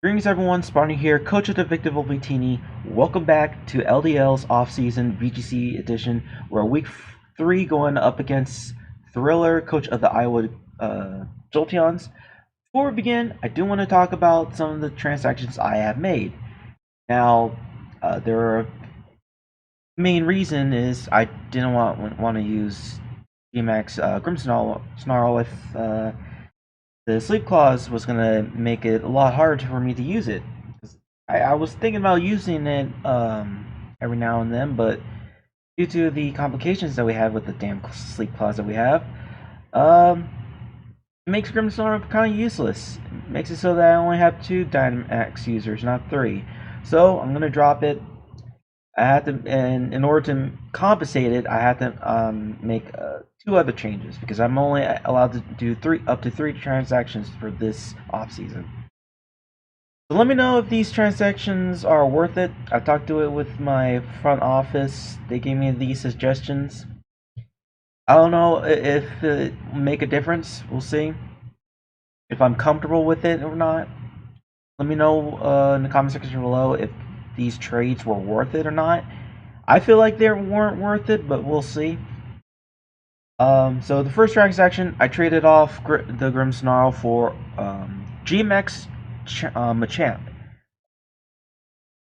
Greetings everyone, Sparny here, coach of the Victor Volpitini. Welcome back to LDL's off-season VGC edition. We're week 3 going up against Thriller, coach of the Iowa Jolteons. Before we begin, I do want to talk about some of the transactions I have made. Now, their main reason is I didn't want to use GMAX Grimmsnarl if the sleep clause was gonna make it a lot harder for me to use it. I was thinking about using it every now and then, but due to the complications that we have with the damn sleep clause that we have, it makes Grimmsnarl kind of useless. It makes it so that I only have 2 Dynamax users, not 3. So I'm gonna drop it. I had to, and in order to compensate it, I had to make 2 other changes because I'm only allowed to do up to 3 transactions for this off season. So let me know if these transactions are worth it. I talked to it with my front office. They gave me these suggestions. I don't know if it make a difference. We'll see if I'm comfortable with it or not. Let me know in the comment section below if these trades were worth it or not. I feel like they weren't worth it, but we'll see. So the first transaction, I traded off the Grimmsnarl for GMAX Machamp.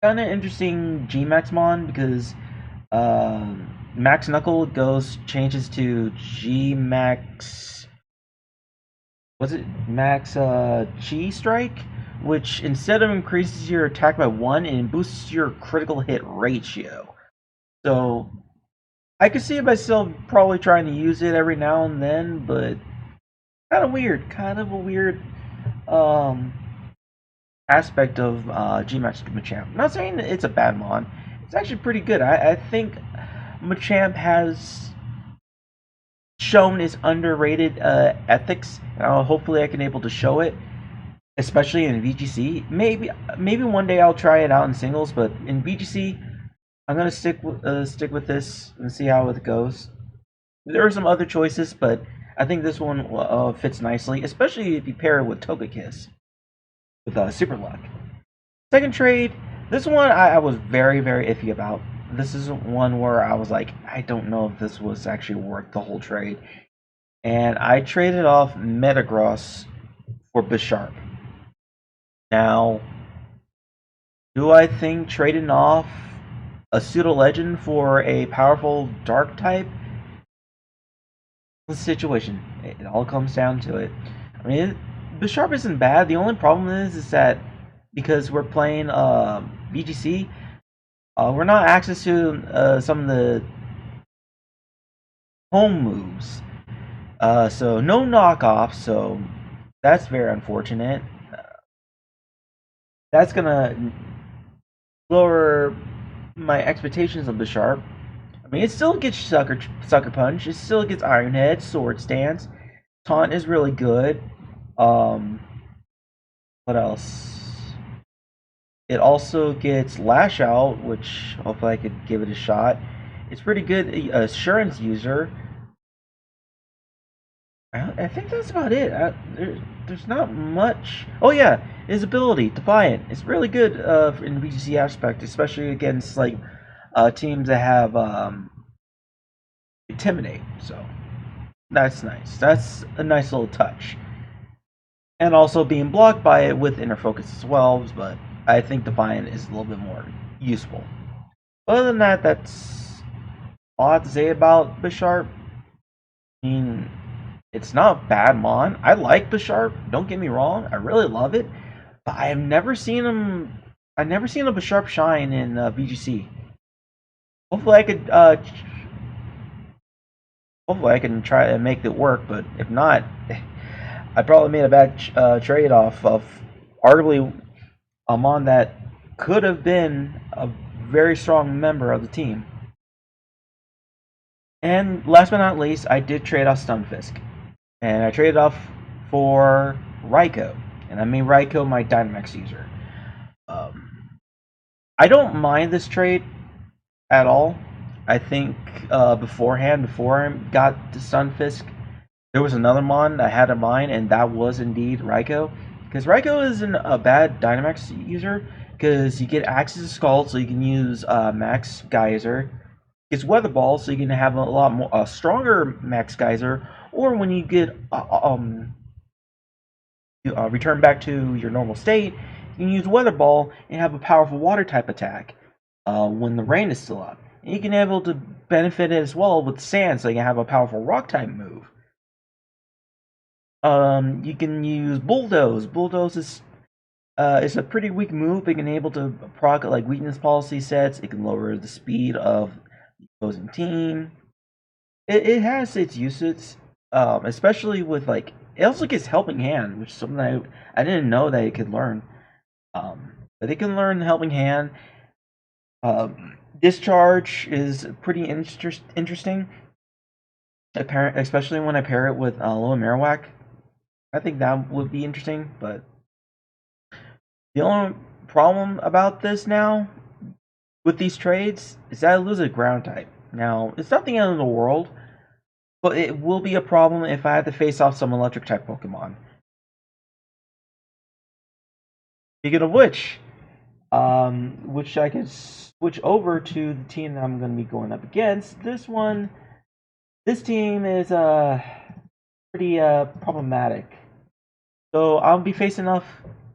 Kind of interesting GMAX mon because Max Knuckle changes to GMAX. Was it Max Chi Strike? Which instead of increases your attack by 1, it boosts your critical hit ratio. So I could see myself probably trying to use it every now and then, but kind of a weird aspect of GMAX Machamp. I'm not saying that it's a bad mon. It's actually pretty good. I think Machamp has shown its underrated ethics. Hopefully I can able to show it, especially in VGC. Maybe one day I'll try it out in singles, but in VGC, I'm gonna stick with this and see how it goes. There are some other choices, but I think this one fits nicely, especially if you pair it with Togekiss with Super Luck. Second trade, this one I was very iffy about. This is one where I was like, I don't know if this was actually worth the whole trade, and I traded off Metagross for Bisharp. Now, do I think trading off a pseudo legend for a powerful dark type? The situation. It all comes down to it. I mean, Bisharp isn't bad. The only problem is that because we're playing VGC, we're not access to some of the home moves. So no knockoffs. So that's very unfortunate. That's gonna lower my expectations of Bisharp. I mean, it still gets Sucker Punch. It still gets Iron Head, Sword Stance. Taunt is really good. What else? It also gets Lash Out, which hopefully I could give it a shot. It's pretty good Assurance user. I think that's about it. There's not much. Oh yeah, his ability, Defiant. It's really good in the VGC aspect, especially against like teams that have Intimidate. So that's nice. That's a nice little touch. And also being blocked by it with Inner Focus as well, but I think Defiant is a little bit more useful. Other than that, that's all I have to say about Bisharp. I mean, it's not bad mon. I like Bisharp. Don't get me wrong. I really love it. But I've never seen him. I've never seen a Bisharp shine in VGC. Hopefully I could. Hopefully I can try to make it work. But if not, I probably made a bad trade off of arguably a mon that could have been a very strong member of the team. And last but not least, I did trade off Stunfisk. And I traded off for Raikou. And I made Raikou my Dynamax user. I don't mind this trade at all. I think before I got the Stunfisk, there was another mon I had in mind, and that was indeed Raikou. Because Raikou isn't a bad Dynamax user, because you get access to Scald, so you can use Max Geyser. It's Weather Ball, so you can have a lot more a stronger Max Geyser, or when you get return back to your normal state, you can use Weather Ball and have a powerful Water type attack when the rain is still up. And you can be able to benefit it as well with Sand, so you can have a powerful Rock type move. You can use Bulldoze. Bulldoze is it's a pretty weak move. It can able to proc like weakness policy sets. It can lower the speed of the opposing team. It has its uses, especially with like it also gets Helping Hand, which is something I didn't know that it could learn. But it can learn Helping Hand. Discharge is pretty interesting, especially when I pair it with Loa Marowak. I think that would be interesting, but the only problem about this now with these trades is that I lose a ground type. Now, it's not the end of the world, but it will be a problem if I had to face off some electric type Pokemon. Speaking of which I could switch over to the team that I'm going to be going up against. This team is pretty problematic. So I'll be facing off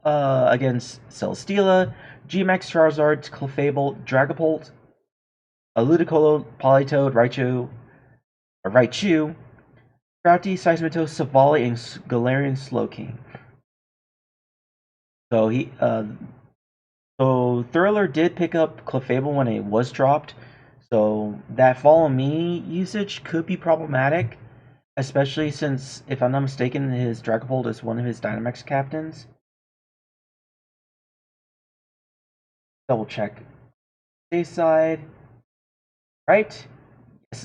against Celesteela, G-Max Charizard, Clefable, Dragapult, Ludicolo, Politoed, Raichu, Scrafty, Seismitoad, Savali, and Galarian Slowking. So Thriller did pick up Clefable when it was dropped, so that Follow Me usage could be problematic, especially since, if I'm not mistaken, his Dragapult is one of his Dynamax captains. Double check. Safe side. Right?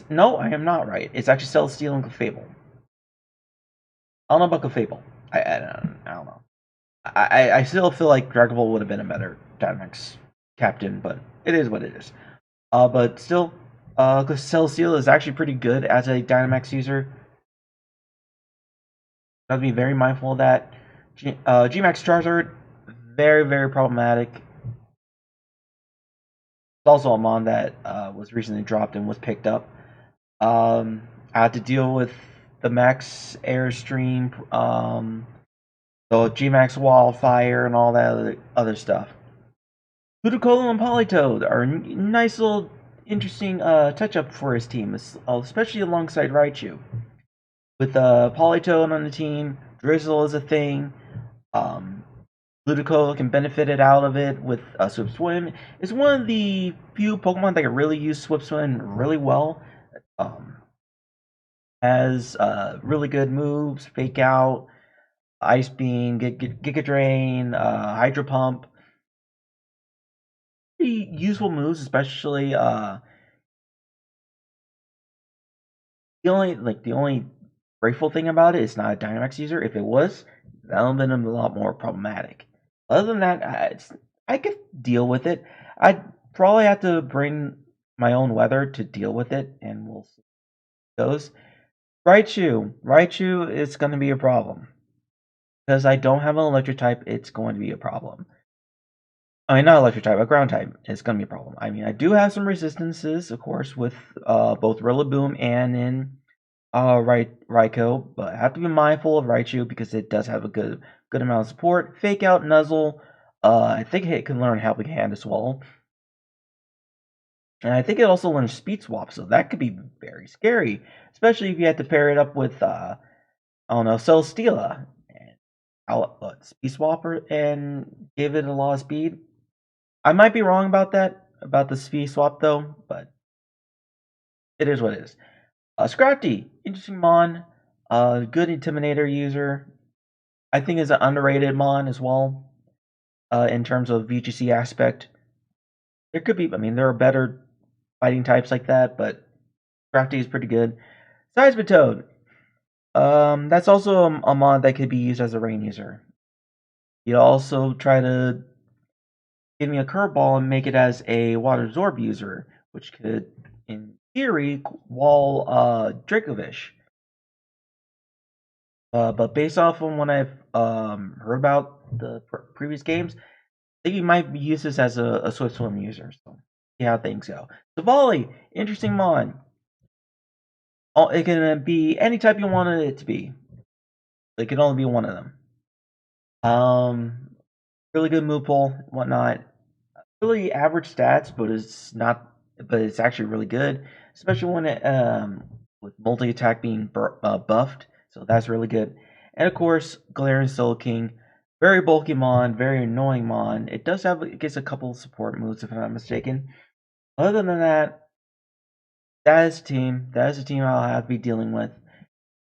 No, I am not right. It's actually Celesteela and Clefable. I don't know about Clefable. I don't know. I still feel like Dragapult would have been a better Dynamax captain, but it is what it is. But still, Celesteela is actually pretty good as a Dynamax user. Got to be very mindful of that. G-Max Charizard, very, very problematic. It's also a mon that was recently dropped and was picked up. I had to deal with the Max Airstream, the G-Max Wildfire, and all that other stuff. Ludicolo and Politoed are a nice little interesting touch-up for his team, especially alongside Raichu. With Politoed on the team, Drizzle is a thing. Ludicolo can benefit it out of it with Swift Swim. It's one of the few Pokemon that can really use Swift Swim really well. Has really good moves, Fake Out, Ice Beam, Giga Drain, Hydro Pump. Pretty useful moves, especially the only grateful thing about it is not a Dynamax user. If it was, that would have been a lot more problematic. Other than that, I could deal with it. I'd probably have to bring my own weather to deal with it, and we'll see how it goes. Raichu is going to be a problem. Because I don't have an electric type, it's going to be a problem. I mean, not electric type, a ground type is going to be a problem. I mean, I do have some resistances, of course, with both Rillaboom and in Raikou, but I have to be mindful of Raichu because it does have a good amount of support. Fake Out, Nuzzle, I think it can learn Helping Hand as well. And I think it also learns Speed Swap, so that could be very scary, especially if you had to pair it up with, I don't know, Celesteela. Speed Swapper and give it a lot of speed. I might be wrong about that, about the speed swap though, but it is what it is. Scrafty, interesting mon, good Intimidator user. I think is an underrated mon as well, in terms of VGC aspect. There could be, I mean, there are better fighting types like that, but Scrafty is pretty good. Seismitoad, that's also a mon that could be used as a rain user. You also try to give me a curveball and make it as a water absorb user, which could, in theory, wall Dracovish. But based off of when I've heard about the previous games, I think you might use this as a Swift Swim user. So see how things go. Savali, interesting mon. It can be any type you wanted it to be. It can only be one of them. Really good move pull, whatnot. Really average stats, but it's not. But it's actually really good, especially when it with multi attack being buffed. So that's really good. And of course, Galarian Soul King, very bulky mon, very annoying mon. It gets a couple support moves if I'm not mistaken. Other than that, that is a team. That is a team I'll have to be dealing with.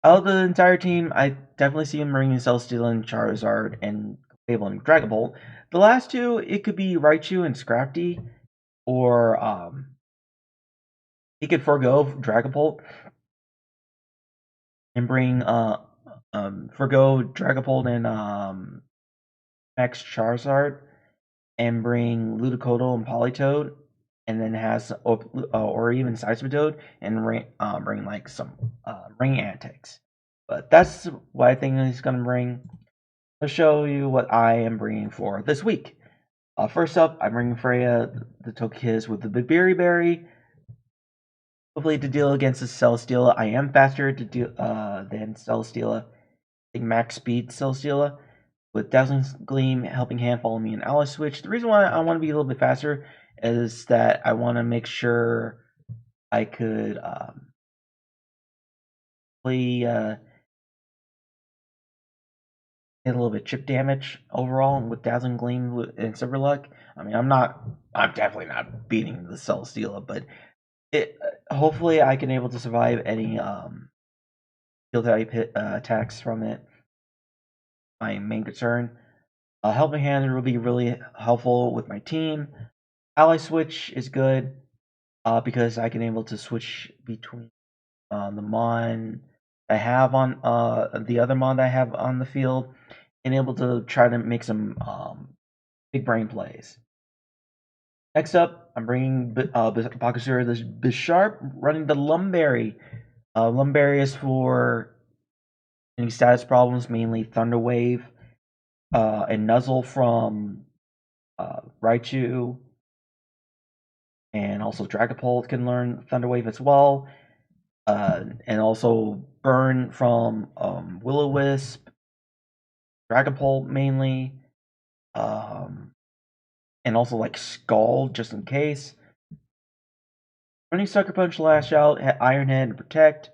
Out of the entire team, I definitely see him bringing Celesteela and Charizard and Fable and Dragon Ball. The last two, it could be Raichu and Scrafty, or he could forego Dragapult and bring forego Dragapult and Max Charizard and bring Ludicolo and Politoed, and then has or even Seismitoad and bring like some ring antics. But that's what I think he's gonna bring. Let's show you what I am bringing for this week. First up, I'm bringing Freya the Togekiss with the Berry Berry. Hopefully to deal against the Celesteela. I am faster to deal than Celesteela. I think max speed Celesteela. With Dazzling Gleam, Helping Hand, Follow Me, and Ally Switch. The reason why I want to be a little bit faster is that I want to make sure I could play get a little bit chip damage overall with Dazzling Gleam and Silverluck. I mean, I'm definitely not beating the Celesteela, but it hopefully I can able to survive any field type attacks from it. My main concern. Helping Hand will be really helpful with my team. Ally Switch is good because I can able to switch between the Mon I have on the other Mon I have on the field and able to try to make some big brain plays. Next up, I'm bringing Bakasura the Bisharp, running the Lumberry. Lumberry is for any status problems, mainly Thunder Wave and Nuzzle from Raichu, and also Dragapult can learn Thunder Wave as well, and also Burn from Will-O-Wisp, Dragapult mainly, and also like Skull just in case. Running Sucker Punch, Lash Out, Iron Head, and Protect.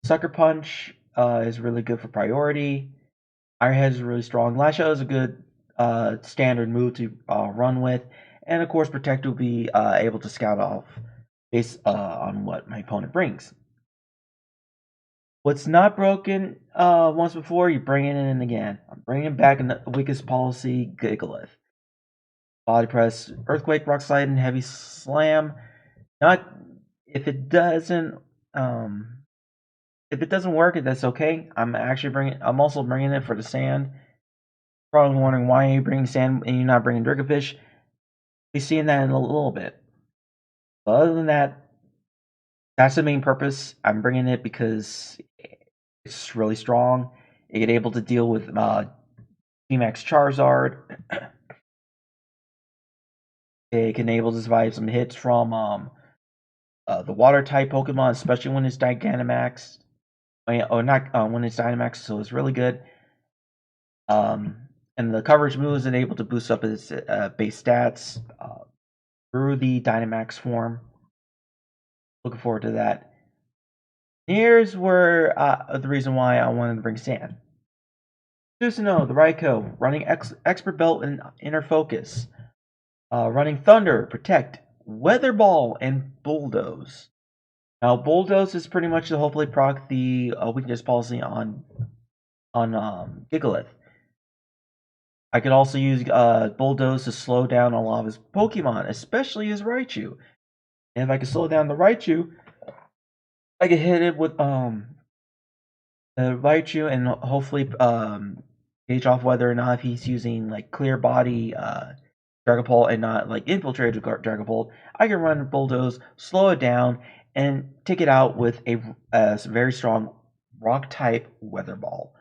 Sucker Punch is really good for priority. Iron Head is really strong. Lash Out is a good standard move to run with. And of course, Protect will be able to scout off based on what my opponent brings. What's not broken once before, you bring it in again. I'm bringing back the weakest policy, Gigalith. Body Press, Earthquake, Rock Slide, and Heavy Slam. Not if it doesn't work, that's okay. I'm also bringing it for the sand. Probably wondering why you're bringing sand and you're not bringing Dragapult. We'll be seeing that in a little bit. But other than that, that's the main purpose. I'm bringing it because it's really strong. It get able to deal with G-Max Charizard. It can able to survive some hits from the water type Pokemon, especially when it's Dynamax. Or not when it's Dynamax, so it's really good. And the coverage moves and able to boost up its base stats through the Dynamax form. Looking forward to that. Here's where the reason why I wanted to bring Sand. Susanoo, the Raikou, running Expert Belt and Inner Focus. Running Thunder, Protect, Weather Ball, and Bulldoze. Now, Bulldoze is pretty much to hopefully proc the weakness policy on Gigalith. I could also use Bulldoze to slow down a lot of his Pokemon, especially his Raichu. And if I can slow down the Raichu, I can hit it with the Raichu and hopefully gauge off whether or not if he's using like Clear Body Dragapult and not like Infiltrated Dragapult. I can run Bulldoze, slow it down, and take it out with a very strong Rock type Weather Ball.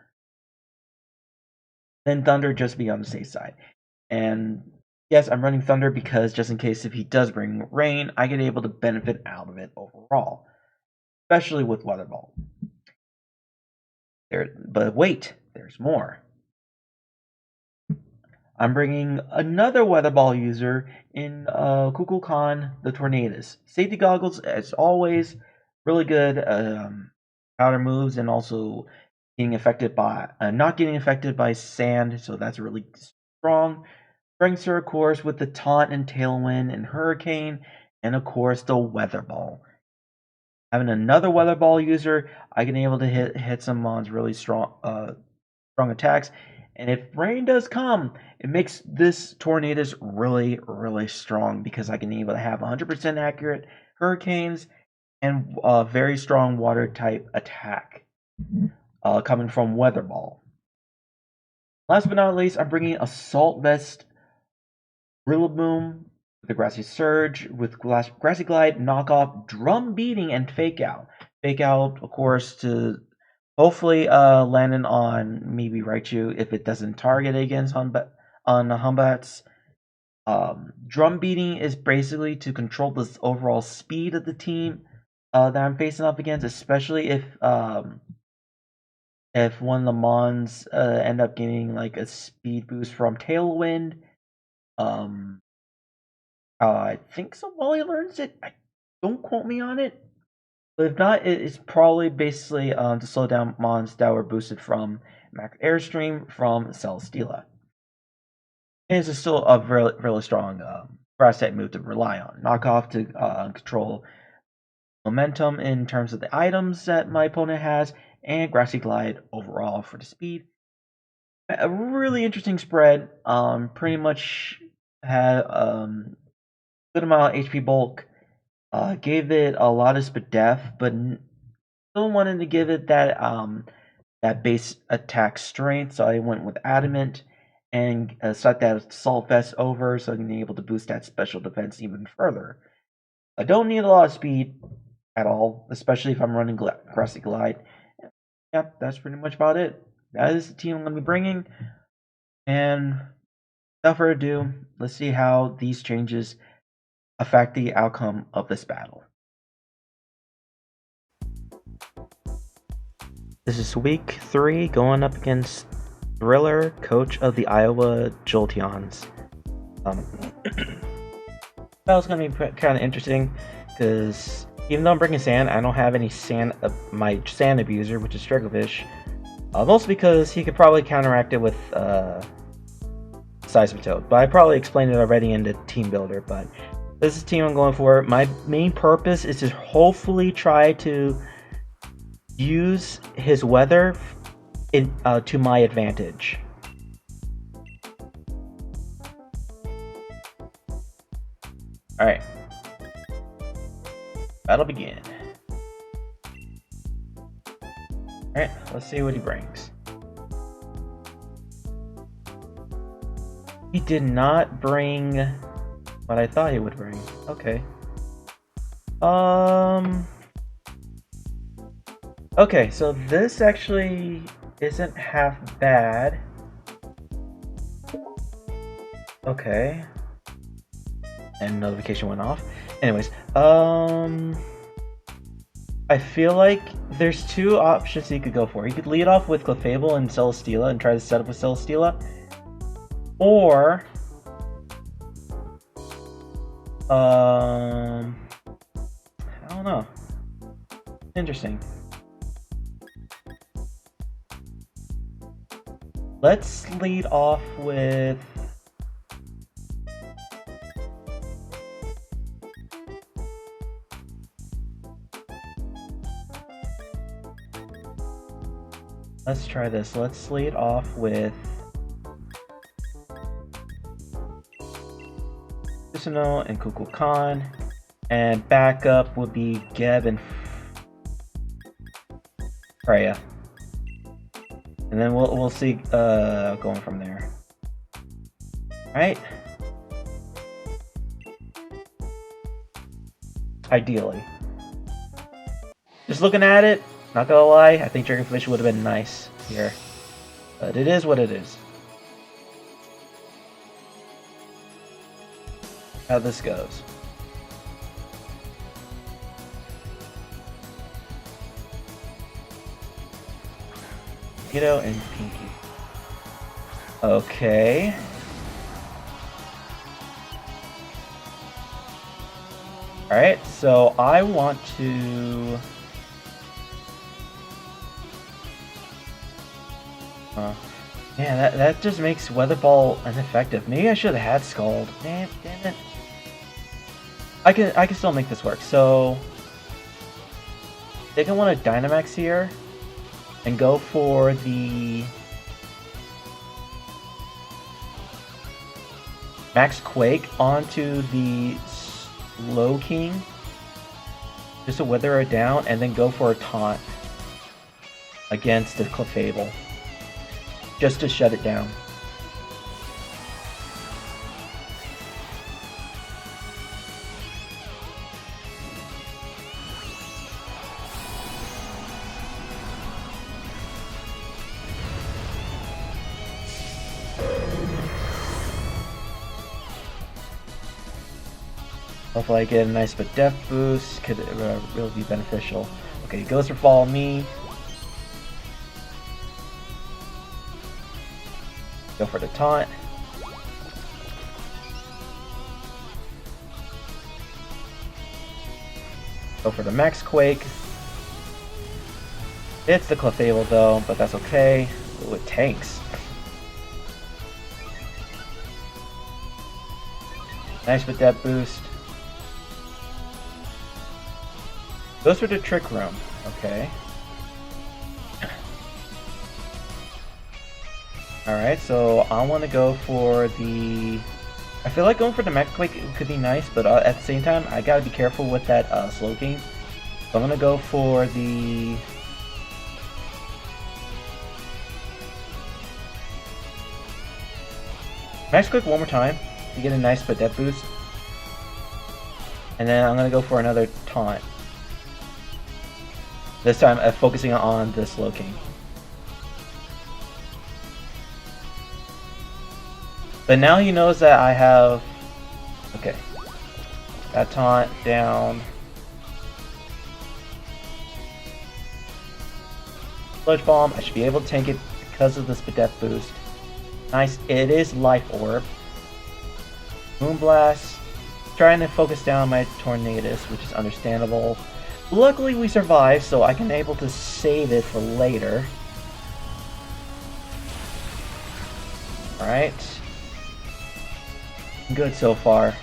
then Thunder just to be on the safe side. And yes, I'm running Thunder because just in case if he does bring rain, I get able to benefit out of it overall, especially with Weather Ball. But wait, there's more. I'm bringing another Weather Ball user in Kukulkan the Tornadoes. Safety goggles, as always, really good powder moves, and also getting affected by not getting affected by sand, so that's really strong. Brings her, of course, with the taunt and tailwind and hurricane, and of course the Weather Ball. Having another Weather Ball user, I can able to hit some mons really strong attacks. And if rain does come, it makes this Tornadoes really, really strong because I can able to have 100% accurate hurricanes and very strong water type attack coming from Weather Ball. Last but not least, I'm bringing Assault Vest, Rillaboom, the Grassy Surge with Grassy Glide, Knockoff, Drum Beating, and Fake Out. Fake Out, of course, to hopefully landing on maybe Raichu if it doesn't target against on Humbats. Drum Beating is basically to control the overall speed of the team that I'm facing up against, especially if one of the Mons end up getting like a speed boost from Tailwind. I think so. While he learns it, don't quote me on it. But if not, it's probably basically to slow down mons that were boosted from Max Airstream from Celesteela. And it's still a really, really strong grass type move to rely on. Knockoff to control momentum in terms of the items that my opponent has, and Grassy Glide overall for the speed. A really interesting spread. Pretty much had good amount of HP bulk. Gave it a lot of speed def, but still wanted to give it that that base attack strength, so I went with Adamant and set that Assault Vest over, so I'm able to boost that special defense even further. I don't need a lot of speed at all, especially if I'm running Grassy Glide. Yeah, that's pretty much about it. That is the team I'm going to be bringing. And without further ado, let's see how these changes affect the outcome of this battle. This is week 3 going up against Thriller, coach of the Iowa Jolteons. Battle's going to be kind of interesting because even though I'm bringing sand, I don't have any sand. My sand abuser, which is Striglefish, mostly because he could probably counteract it with Seismitoad. But I probably explained it already in the team builder. But this is the team I'm going for. My main purpose is to hopefully try to use his weather to my advantage. Alright. Battle begin. Alright, let's see what he brings. He did not bring what I thought he would bring. Okay. Okay, so this actually isn't half bad. Okay. And notification went off. Anyways, I feel like there's two options he could go for. He could lead off with Clefable and Celesteela and try to set up with Celesteela. Or I don't know. Interesting. Let's lead off with let's try this. Let's lead off with Susanoo and Kukulkan, and backup would be Geb and Freya. And then we'll see going from there. Right? Ideally. Just looking at it, not gonna lie, I think Dragonfish would have been nice here. But it is what it is. how this goes. Keto and Pinky. Okay. Alright, so I want to... Man, that just makes Weather Ball ineffective. Maybe I should have had Scald. Damn it. I can still make this work. So I think I want to Dynamax here and go for the Max Quake onto the Slow King just to weather it down, and then go for a taunt against the Clefable just to shut it down. Hopefully I get a nice but def boost, could really be beneficial. Okay, he goes for Follow Me. Go for the taunt. Go for the Max Quake. It's the Clefable though, but that's okay. Ooh, it tanks. Nice but def boost. Goes for the Trick Room, okay. Alright, so I want to go for the... I feel like going for the Max Quake could be nice, but at the same time, I gotta be careful with that Slow King. So I'm gonna go for the... Max Quake one more time to get a nice but def boost. And then I'm gonna go for another taunt. This time, focusing on the Slow King. But now he knows that I have... Okay. That taunt down. Sludge Bomb. I should be able to tank it because of this def boost. Nice. It is Life Orb. Moonblast. Trying to focus down my Tornadus, which is understandable. Luckily we survived, so I can able to save it for later. Alright. Good so far.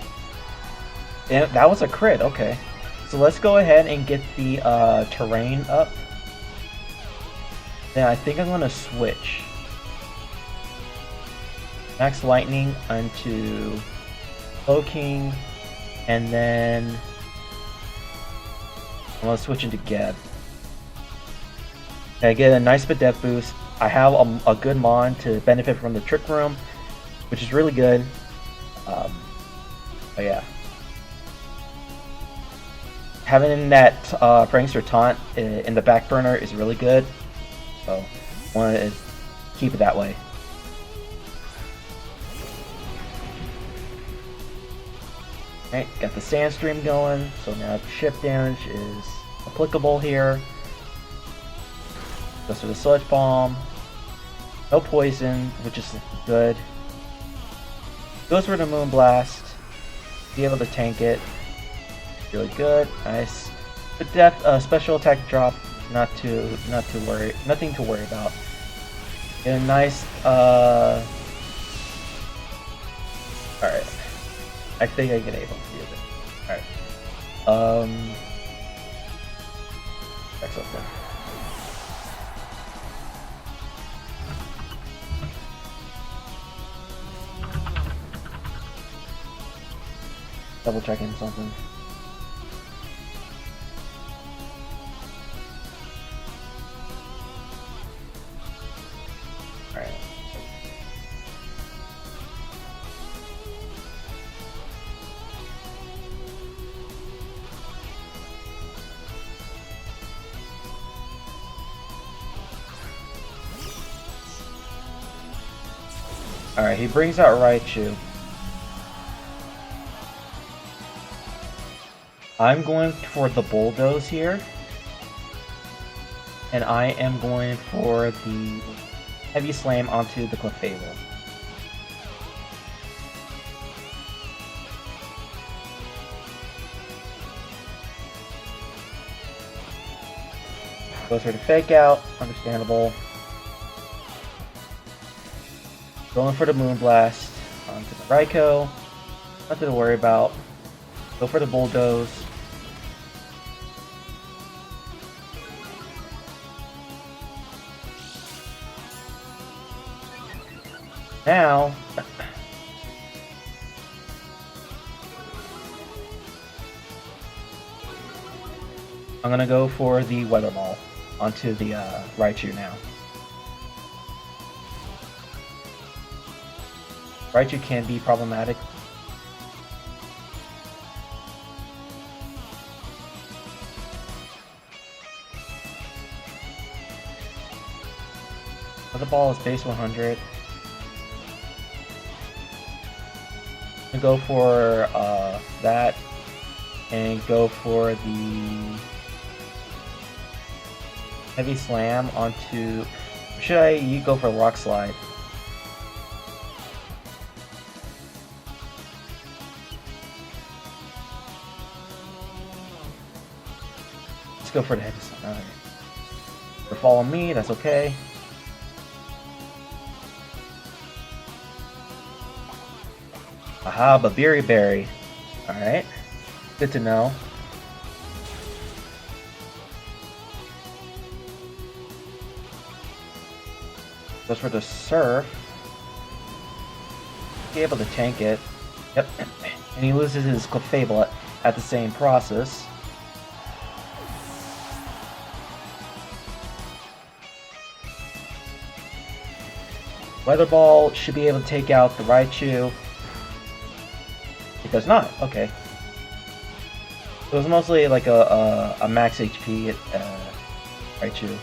And that was a crit, okay. So let's go ahead and get the terrain up. Then I think I'm gonna switch. Max Lightning onto Slow King, and then I'm gonna switch into Geb. I get a nice bit def boost. I have a good mon to benefit from the Trick Room, which is really good. But yeah, having that Prankster taunt in the back burner is really good. So I want to keep it that way. Alright, got the Sandstream going, so now ship damage is applicable here. Goes for the Sludge Bomb. No poison, which is good. Goes for the Moonblast. Be able to tank it. Really good. Nice. But def special attack drop, not to worry, nothing to worry about. And a nice alright. I think I can able to do it. Alright. That's okay. Double checking something. Alright. Alright, he brings out Raichu. I'm going for the bulldoze here. And I am going for the heavy slam onto the Clefable. Goes for the fake out, understandable. Going for the Moonblast onto the Raikou. Nothing to worry about. Go for the Bulldoze. Now, I'm gonna go for the Weather Ball onto the Raichu now. Raichu can be problematic. Weather Ball is base 100. I'm gonna go for that and go for the Heavy Slam onto... Should I go for Rock Slide? Let's go for the Heavy Slam. Alright. They're following me, that's okay. Aha, Babiri Berry. Alright. Good to know. Goes for the Surf. Be able to tank it. Yep. And he loses his Clefable at the same process. Weather Ball should be able to take out the Raichu. It does not. Okay. It was mostly like a max HP Raichu.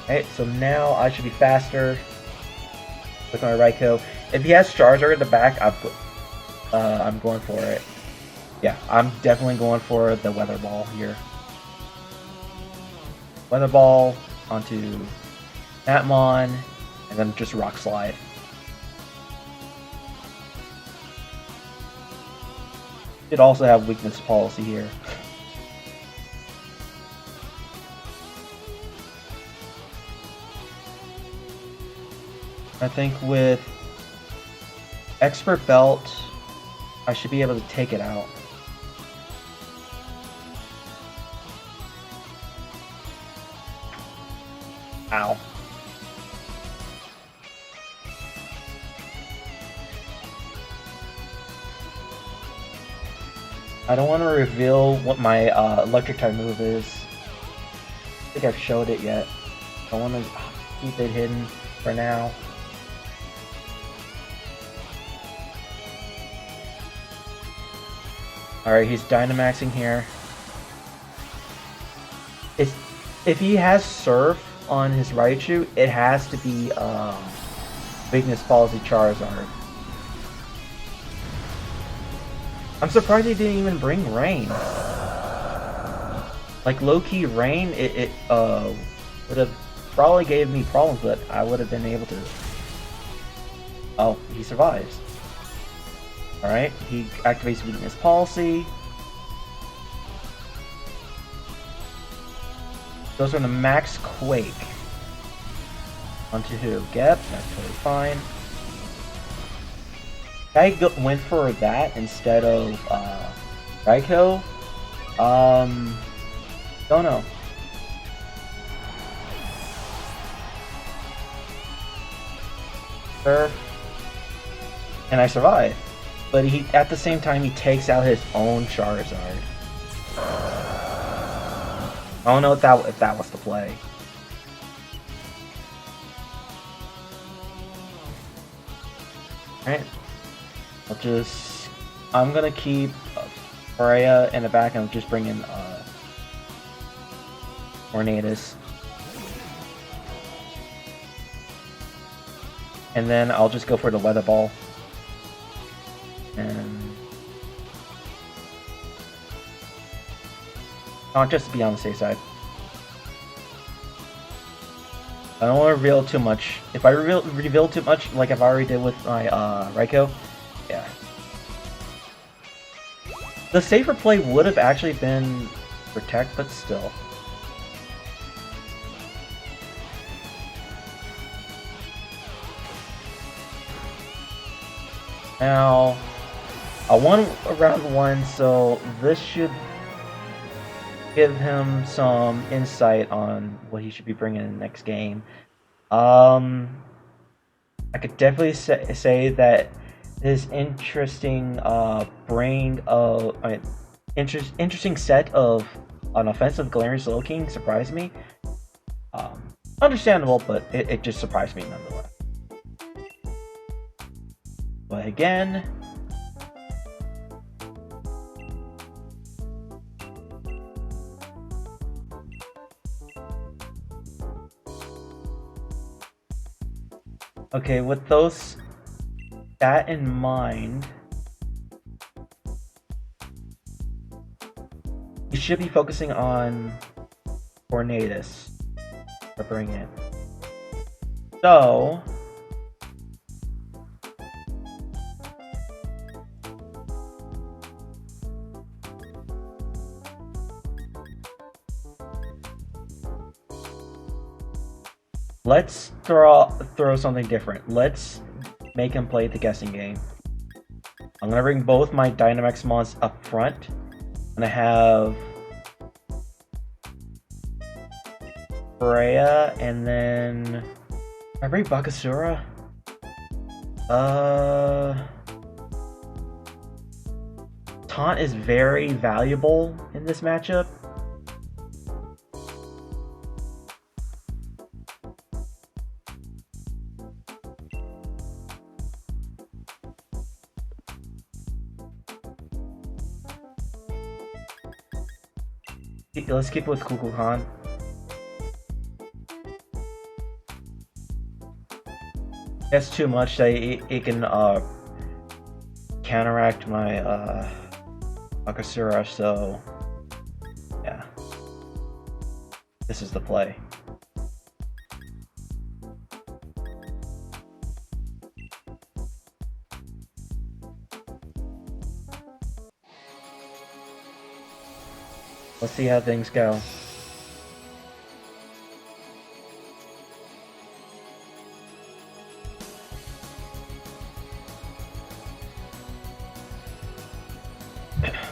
Alright, so now I should be faster with my Raikou. If he has Charizard in the back, I'm going for it. Yeah, I'm definitely going for the Weather Ball here. Weather Ball onto Atmon, and then just Rock Slide. Should also have weakness policy here. I think with Expert Belt, I should be able to take it out. Ow. I don't want to reveal what my electric type move is. I think I've showed it yet. I want to keep it hidden for now. Alright, he's Dynamaxing here. If he has Surf on his Raichu, it has to be Weakness Policy Charizard. I'm surprised he didn't even bring Rain. Like low-key Rain, it would have probably gave me problems, but I would have been able to... Oh, he survives. Alright, he activates Weakness Policy. Goes on the Max Quake. Onto who? Gep, that's totally fine. I went for that instead of Raikou. Don't know. Surf. And I survive. But he, at the same time, he takes out his own Charizard. I don't know if that was the play. Alright. I'm gonna keep Freya in the back and just bring in Tornadus. And then I'll just go for the Weather Ball. And Not just to be on the safe side. I don't want to reveal too much. If I reveal too much, like I've already did with my Raikou, yeah. The safer play would have actually been Protect, but still. Now, I won round 1, so this should give him some insight on what he should be bringing in the next game. I could definitely say that this interesting interesting set of an offensive Galarian Slowking surprised me. Understandable, but it just surprised me nonetheless. But again, okay, with that in mind, you should be focusing on Tornadus for bringing it. So let's throw something different. Let's make him play the guessing game. I'm gonna bring both my Dynamax mons up front. I'm gonna have Freya, and then I bring Bakasura. Taunt is very valuable in this matchup. Let's keep it with Kukulkan. That's too much that it can counteract my Bakasura, so yeah. This is the play. Let's see how things go.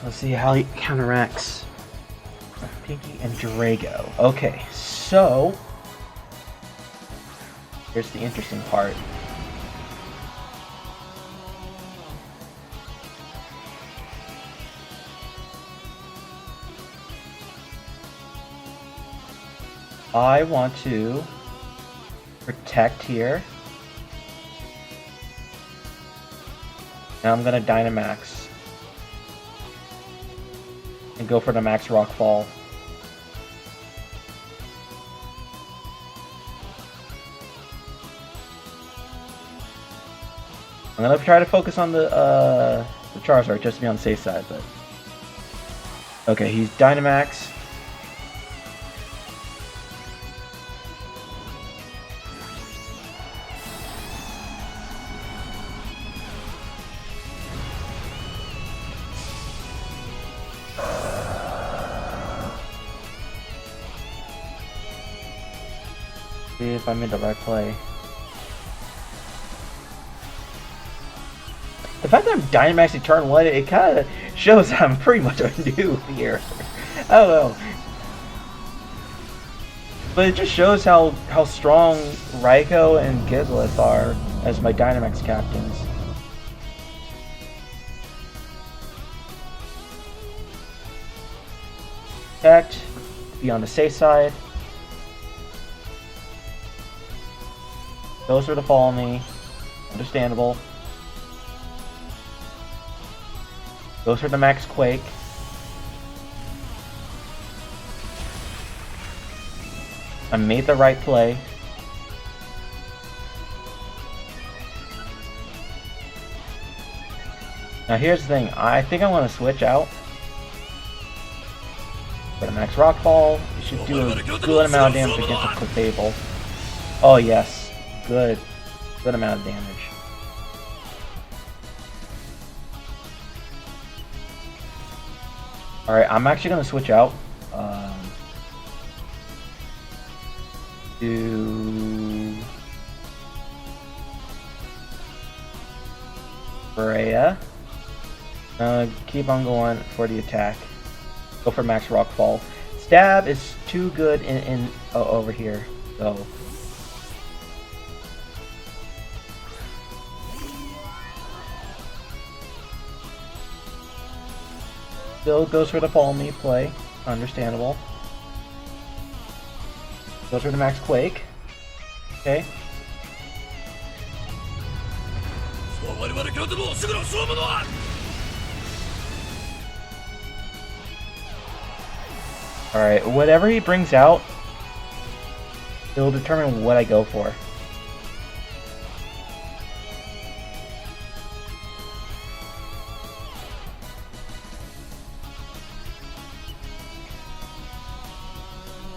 Let's see how he counteracts Pinky and Drago. Okay, so here's the interesting part. I want to protect here. Now I'm gonna Dynamax and go for the Max Rock Fall. I'm gonna try to focus on the Charizard just to be on the safe side, but okay, he's Dynamax. See if I made the right play. The fact that I'm Dynamaxing turn 1, it kind of shows I'm pretty much a noob here. I don't know. But it just shows how strong Raikou and Gigalith are as my Dynamax captains. Protect, be on the safe side. Those are to follow me. Understandable. Goes for the Max Quake. I made the right play. Now here's the thing. I think I want to switch out. For the max rockfall, it should do a good amount of damage against the Clefable. Oh yes, good amount of damage. Alright, I'm actually going to switch out to Freya. Keep on going for the attack. Go for max rockfall. Stab is too good in over here, so. Still goes for the follow me play, understandable. Goes for the max quake. Okay. Alright, whatever he brings out, it'll determine what I go for.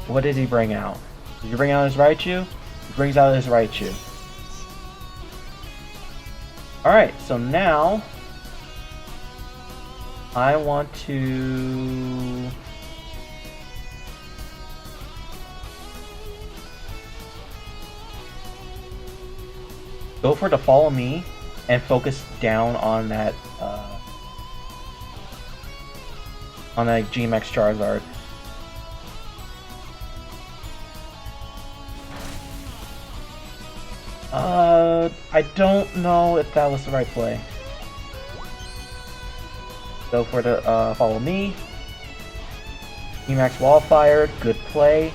What does he bring out? Did he bring out his Raichu? He brings out his Raichu. Alright, so now I want to go for the follow me and focus down on that GMX Charizard. I don't know if that was the right play. Go for the follow me. Emax wall fired, good play.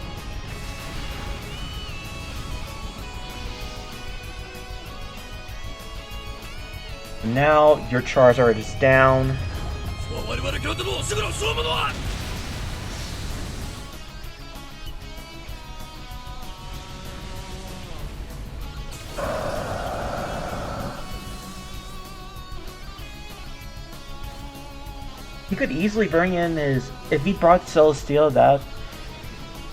Now your Charizard is down. He could easily bring in his. If he brought Celesteela, that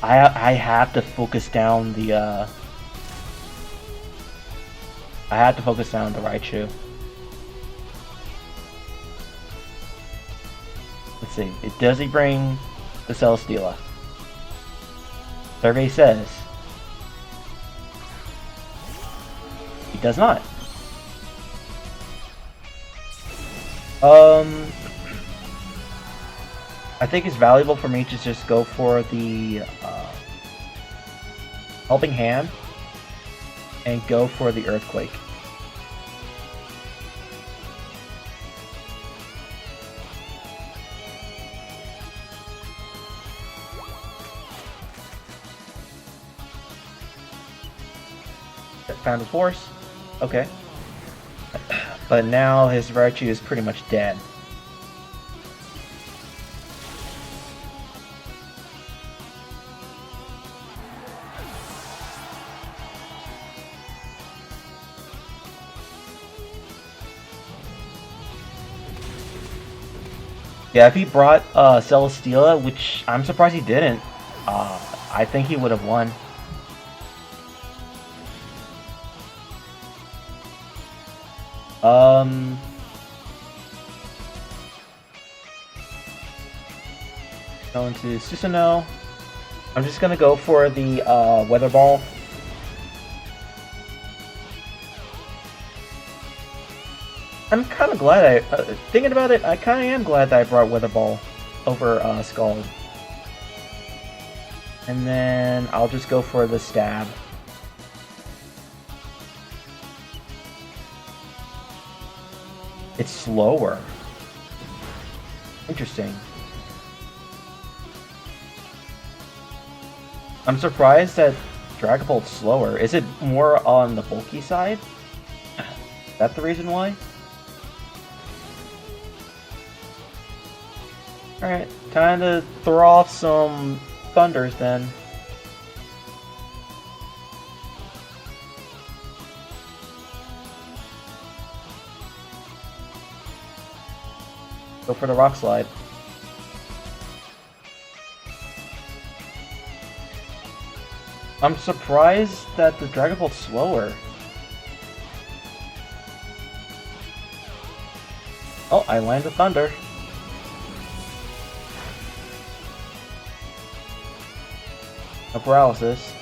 I have to focus down the. I have to focus down the Raichu. Let's see. Does he bring the Celesteela? Survey says he does not. I think it's valuable for me to just go for the Helping Hand and go for the Earthquake. Found a force. Okay. But now his Raichu is pretty much dead. Yeah, if he brought Celesteela, which I'm surprised he didn't, I think he would have won. Going to Susanoo. I'm just gonna go for the Weather Ball. I'm kind of glad thinking about it, I kind of am glad that I brought Weather Ball over Scald. And then I'll just go for the Stab. It's slower. Interesting. I'm surprised that Dragon Bolt's slower. Is it more on the bulky side? Is that the reason why? Alright, time to throw off some thunders then. Go for the Rock Slide. I'm surprised that the Dragon Balls slower. Oh, I landed Thunder. No paralysis.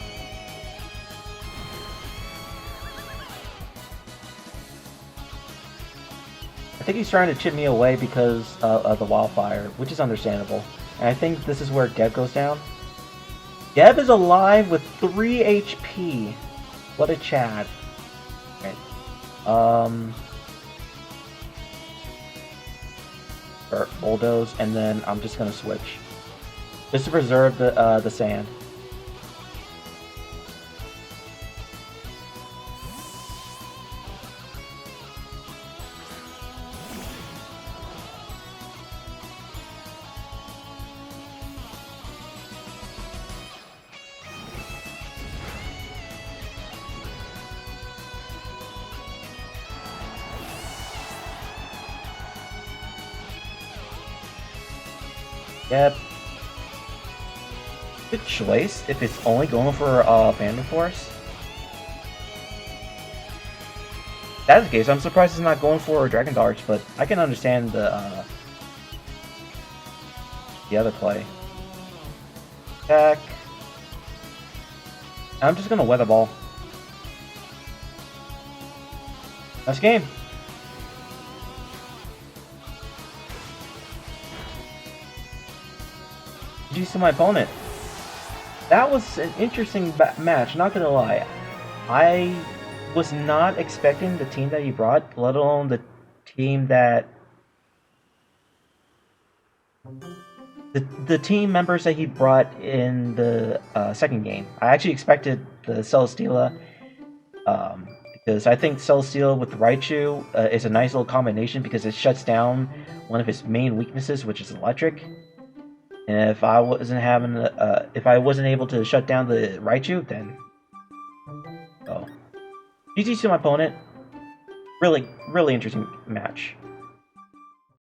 I think he's trying to chip me away because of the wildfire, which is understandable. And I think this is where Geb goes down. Geb is alive with 3 HP. What a Chad. Okay. Or bulldoze, and then I'm just gonna switch. Just to preserve the sand. Yep. Good choice if it's only going for Phantom Force. That's the case. I'm surprised it's not going for Dragon Darts, but I can understand the other play. Attack. I'm just gonna weather ball. Nice game. Did you see my opponent? That was an interesting match, not gonna lie. I was not expecting the team that he brought, let alone the team that... The team members that he brought in the second game. I actually expected the Celesteela, because I think Celesteela with Raichu is a nice little combination because it shuts down one of his main weaknesses, which is electric. And if I wasn't able to shut down the Raichu, then GG to my opponent. Really, really interesting match.